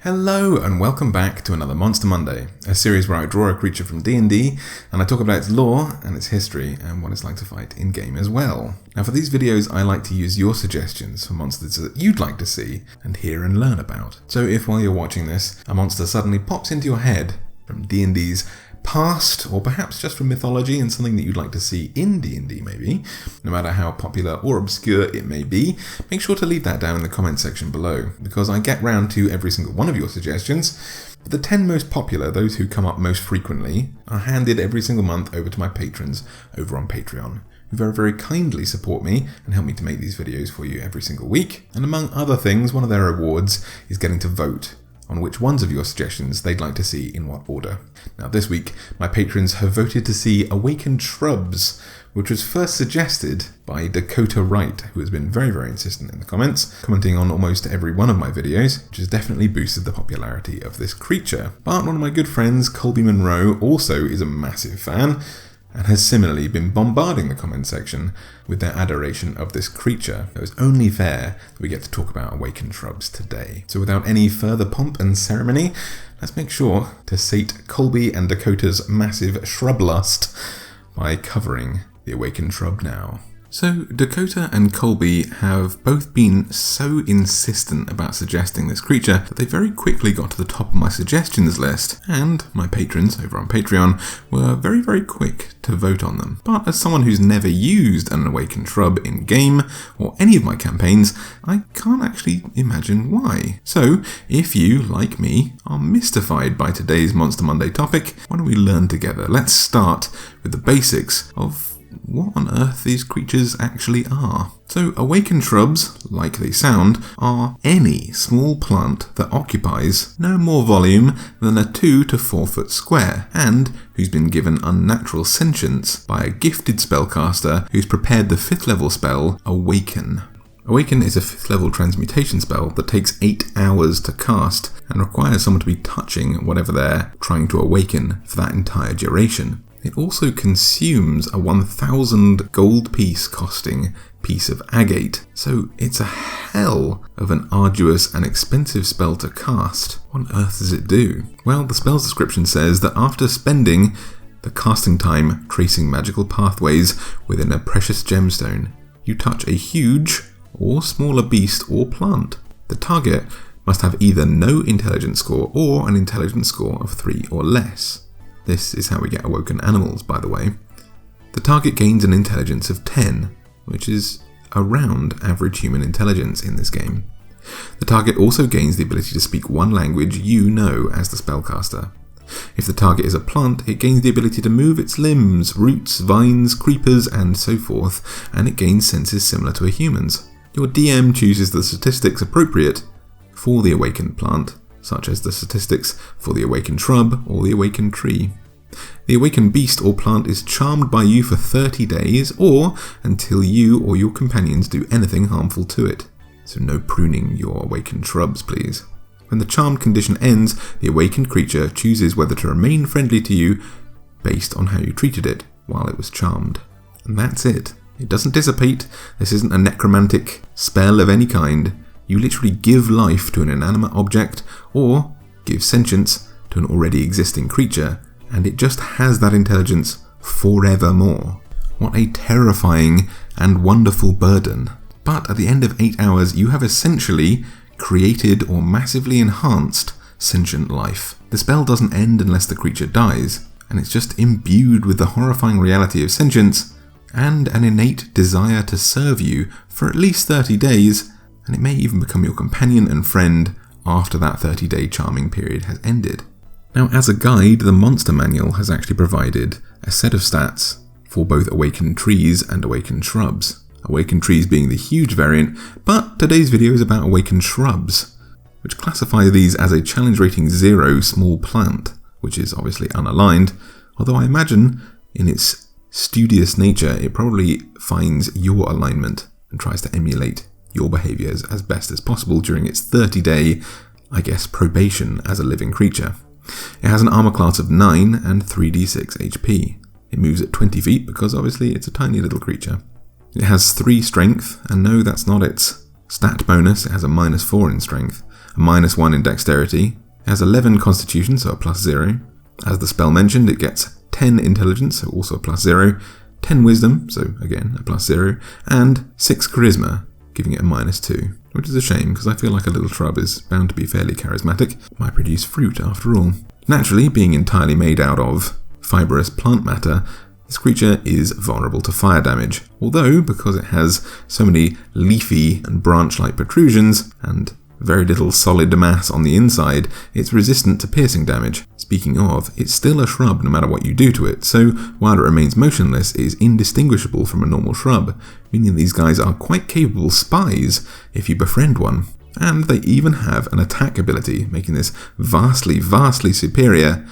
Hello and welcome back to another Monster Monday, a series where I draw a creature from D&D and I talk about its lore and its history and what it's like to fight in game as well. Now for these videos I like to use your suggestions for monsters that you'd like to see and hear and learn about. So if while you're watching this a monster suddenly pops into your head from D&D's past, or perhaps just from mythology and something that you'd like to see in D&D maybe, no matter how popular or obscure it may be, make sure to leave that down in the comment section below, because I get round to every single one of your suggestions, but the 10 most popular, those who come up most frequently, are handed every single month over to my patrons over on Patreon, who very kindly support me and help me to make these videos for you every single week. And among other things, one of their rewards is getting to vote on which ones of your suggestions they'd like to see in what order. Now this week, my patrons have voted to see Awakened Shrubs, which was first suggested by Dakota Wright, who has been very insistent in the comments, commenting on almost every one of my videos, which has definitely boosted the popularity of this creature. But one of my good friends, Colby Munro, also is a massive fan, and has similarly been bombarding the comment section with their adoration of this creature. It was only fair that we get to talk about Awakened Shrubs today. So without any further pomp and ceremony, let's make sure to sate Colby and Dakota's massive shrub lust by covering the Awakened Shrub now. So Dakota and Colby have both been so insistent about suggesting this creature that they very quickly got to the top of my suggestions list, and my patrons over on Patreon were very quick to vote on them. But as someone who's never used an Awakened Shrub in game or any of my campaigns, I can't actually imagine why. So if you, like me, are mystified by today's Monster Monday topic, why don't we learn together? Let's start with the basics of what on earth these creatures actually are. So Awakened Shrubs, like they sound, are any small plant that occupies no more volume than a 2 to 4 foot square, and who's been given unnatural sentience by a gifted spellcaster who's prepared the 5th level spell Awaken. Awaken is a 5th level transmutation spell that takes 8 hours to cast and requires someone to be touching whatever they're trying to awaken for that entire duration. It also consumes a 1,000 gold piece costing piece of agate, so it's a hell of an arduous and expensive spell to cast. What on earth does it do? Well, the spell's description says that after spending the casting time tracing magical pathways within a precious gemstone, you touch a huge or smaller beast or plant. The target must have either no intelligence score or an intelligence score of 3 or less. This is how we get awoken animals, by the way. The target gains an intelligence of 10, which is around average human intelligence in this game. The target also gains the ability to speak one language you know as the spellcaster. If the target is a plant, it gains the ability to move its limbs, roots, vines, creepers, and so forth, and it gains senses similar to a human's. Your DM chooses the statistics appropriate for the awakened plant, such as the statistics for the Awakened Shrub or the Awakened Tree. The awakened beast or plant is charmed by you for 30 days or until you or your companions do anything harmful to it. So no pruning your awakened shrubs, please. When the charmed condition ends, the awakened creature chooses whether to remain friendly to you based on how you treated it while it was charmed. And that's it. It doesn't dissipate. This isn't a necromantic spell of any kind. You literally give life to an inanimate object or give sentience to an already existing creature, and it just has that intelligence forevermore. What a terrifying and wonderful burden. But at the end of 8 hours, you have essentially created or massively enhanced sentient life. The spell doesn't end unless the creature dies, and it's just imbued with the horrifying reality of sentience and an innate desire to serve you for at least 30 days, and it may even become your companion and friend after that 30-day charming period has ended. Now, as a guide, the Monster Manual has actually provided a set of stats for both Awakened Trees and Awakened Shrubs. Awakened Trees being the huge variant, but today's video is about Awakened Shrubs, which classify these as a challenge rating 0 small plant, which is obviously unaligned, although I imagine in its studious nature it probably finds your alignment and tries to emulate your behaviours as best as possible during its 30-day, probation as a living creature. It has an armor class of 9 and 3d6 HP. It moves at 20 feet because obviously it's a tiny little creature. It has 3 strength, and no, that's not its stat bonus, it has a -4 in strength, a -1 in dexterity. It has 11 constitution, so a +0. As the spell mentioned, it gets 10 intelligence, so also a +0, 10 wisdom, so again a +0, and 6 charisma, giving it a -2, which is a shame because I feel like a little shrub is bound to be fairly charismatic. Might produce fruit after all. Naturally, being entirely made out of fibrous plant matter, this creature is vulnerable to fire damage, although because it has so many leafy and branch-like protrusions and very little solid mass on the inside, it's resistant to piercing damage. Speaking of, it's still a shrub no matter what you do to it, so while it remains motionless, it is indistinguishable from a normal shrub, meaning these guys are quite capable spies if you befriend one. And they even have an attack ability, making this vastly, vastly superior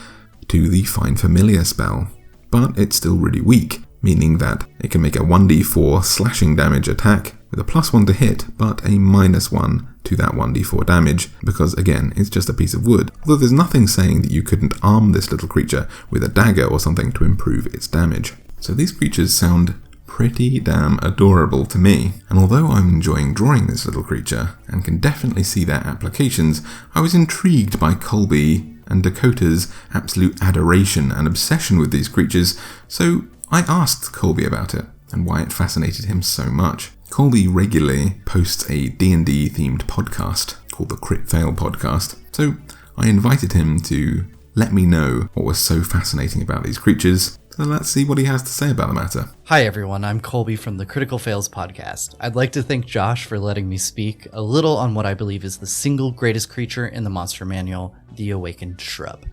to the Find Familiar spell. But it's still really weak, meaning that it can make a 1d4 slashing damage attack with a +1 to hit, but a -1 to that 1d4 damage, because again, it's just a piece of wood. Although there's nothing saying that you couldn't arm this little creature with a dagger or something to improve its damage. So these creatures sound pretty damn adorable to me. And although I'm enjoying drawing this little creature, and can definitely see their applications, I was intrigued by Colby and Dakota's absolute adoration and obsession with these creatures, so I asked Colby about it, and why it fascinated him so much. Colby regularly posts a D&D themed podcast called the Crit Fail Podcast, so I invited him to let me know what was so fascinating about these creatures. So let's see what he has to say about the matter. Hi everyone, I'm Colby from the Critical Fails podcast. I'd like to thank Josh for letting me speak a little on what I believe is the single greatest creature in the monster manual, the Awakened Shrub.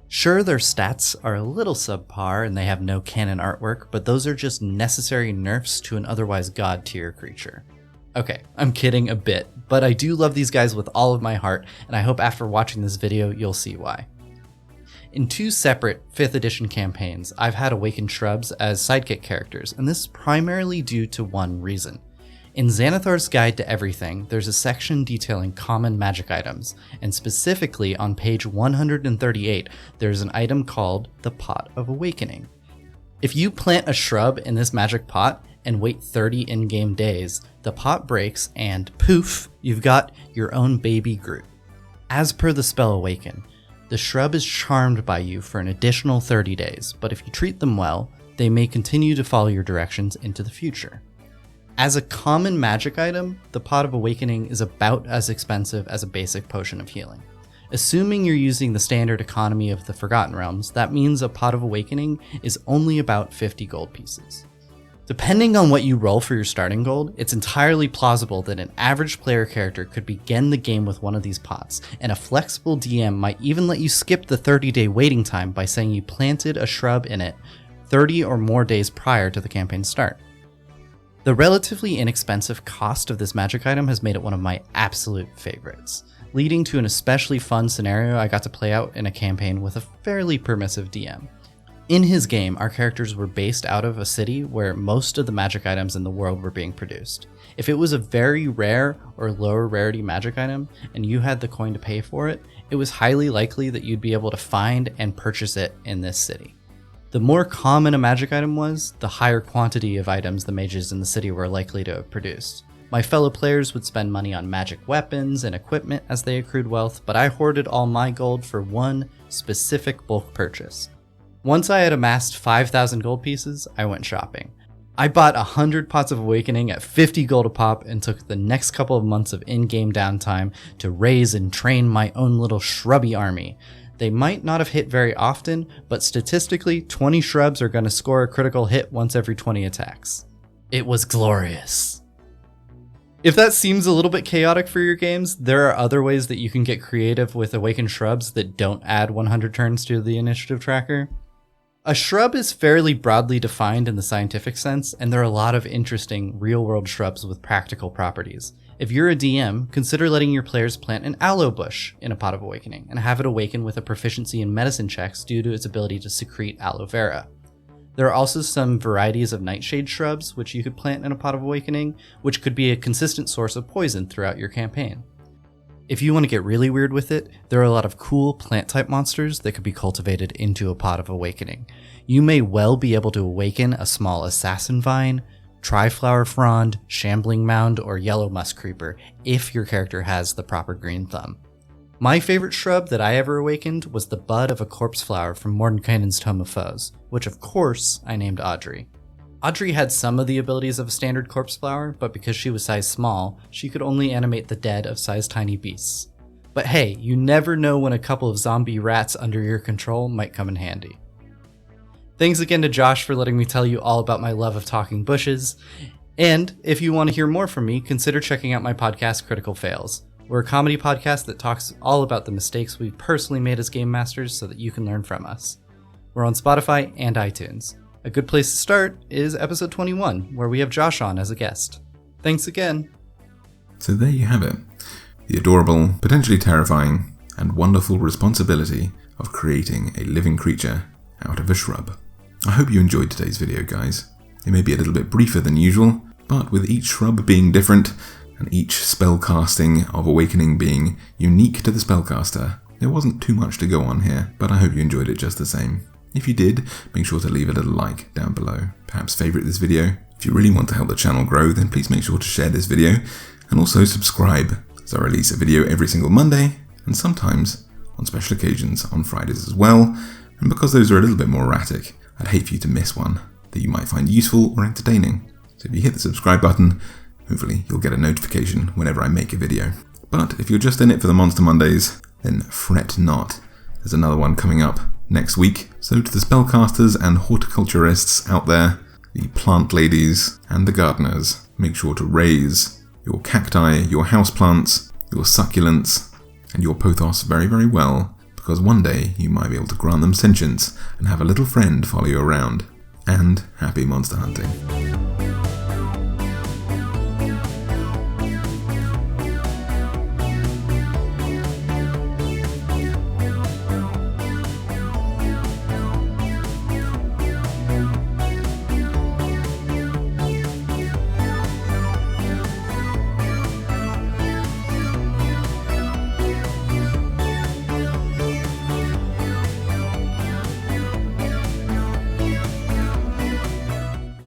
Sure, their stats are a little subpar and they have no canon artwork, but those are just necessary nerfs to an otherwise god tier creature. Okay, I'm kidding a bit, but I do love these guys with all of my heart, and I hope after watching this video you'll see why. In 2 separate 5th edition campaigns, I've had Awakened Shrubs as sidekick characters, and this is primarily due to one reason. In Xanathar's Guide to Everything, there's a section detailing common magic items, and specifically on page 138, there's an item called the Pot of Awakening. If you plant a shrub in this magic pot and wait 30 in-game days, the pot breaks and poof, you've got your own baby Groot. As per the spell Awaken, the shrub is charmed by you for an additional 30 days, but if you treat them well, they may continue to follow your directions into the future. As a common magic item, the Pot of Awakening is about as expensive as a basic potion of healing. Assuming you're using the standard economy of the Forgotten Realms, that means a Pot of Awakening is only about 50 gold pieces. Depending on what you roll for your starting gold, it's entirely plausible that an average player character could begin the game with one of these pots, and a flexible DM might even let you skip the 30-day waiting time by saying you planted a shrub in it 30 or more days prior to the campaign's start. The relatively inexpensive cost of this magic item has made it one of my absolute favorites, leading to an especially fun scenario I got to play out in a campaign with a fairly permissive DM. In his game, our characters were based out of a city where most of the magic items in the world were being produced. If it was a very rare or lower rarity magic item and you had the coin to pay for it, it was highly likely that you'd be able to find and purchase it in this city. The more common a magic item was, the higher quantity of items the mages in the city were likely to have produced. My fellow players would spend money on magic weapons and equipment as they accrued wealth, but I hoarded all my gold for one specific bulk purchase. Once I had amassed 5,000 gold pieces, I went shopping. I bought 100 Pots of Awakening at 50 gold a pop and took the next couple of months of in-game downtime to raise and train my own little shrubby army. They might not have hit very often, but statistically, 20 shrubs are going to score a critical hit once every 20 attacks. It was glorious. If that seems a little bit chaotic for your games, there are other ways that you can get creative with Awakened Shrubs that don't add 100 turns to the initiative tracker. A shrub is fairly broadly defined in the scientific sense, and there are a lot of interesting real-world shrubs with practical properties. If you're a DM, consider letting your players plant an aloe bush in a Pot of Awakening and have it awaken with a proficiency in medicine checks due to its ability to secrete aloe vera. There are also some varieties of nightshade shrubs which you could plant in a Pot of Awakening, which could be a consistent source of poison throughout your campaign. If you want to get really weird with it, there are a lot of cool plant-type monsters that could be cultivated into a Pot of Awakening. You may well be able to awaken a small assassin vine, triflower frond, shambling mound, or yellow musk creeper if your character has the proper green thumb. My favorite shrub that I ever awakened was the bud of a corpse flower from Mordenkainen's Tome of Foes, which of course I named Audrey. Audrey had some of the abilities of a standard corpse flower, but because she was size small, she could only animate the dead of size tiny beasts. But hey, you never know when a couple of zombie rats under your control might come in handy. Thanks again to Josh for letting me tell you all about my love of talking bushes. And if you want to hear more from me, consider checking out my podcast, Critical Fails. We're a comedy podcast that talks all about the mistakes we've personally made as game masters so that you can learn from us. We're on Spotify and iTunes. A good place to start is episode 21, where we have Josh on as a guest. Thanks again. So there you have it. The adorable, potentially terrifying, and wonderful responsibility of creating a living creature out of a shrub. I hope you enjoyed today's video, guys. It may be a little bit briefer than usual, but with each shrub being different, and each spell casting of Awakening being unique to the spellcaster, there wasn't too much to go on here, but I hope you enjoyed it just the same. If you did, make sure to leave a little like down below. Perhaps favourite this video. If you really want to help the channel grow, then please make sure to share this video, and also subscribe, as I release a video every single Monday, and sometimes on special occasions on Fridays as well, and because those are a little bit more erratic, I'd hate for you to miss one that you might find useful or entertaining. So if you hit the subscribe button, hopefully you'll get a notification whenever I make a video. But if you're just in it for the Monster Mondays, then fret not. There's another one coming up next week. So to the spellcasters and horticulturists out there, the plant ladies and the gardeners, make sure to raise your cacti, your houseplants, your succulents, and your pothos very, very well, because one day you might be able to grant them sentience and have a little friend follow you around. And happy monster hunting.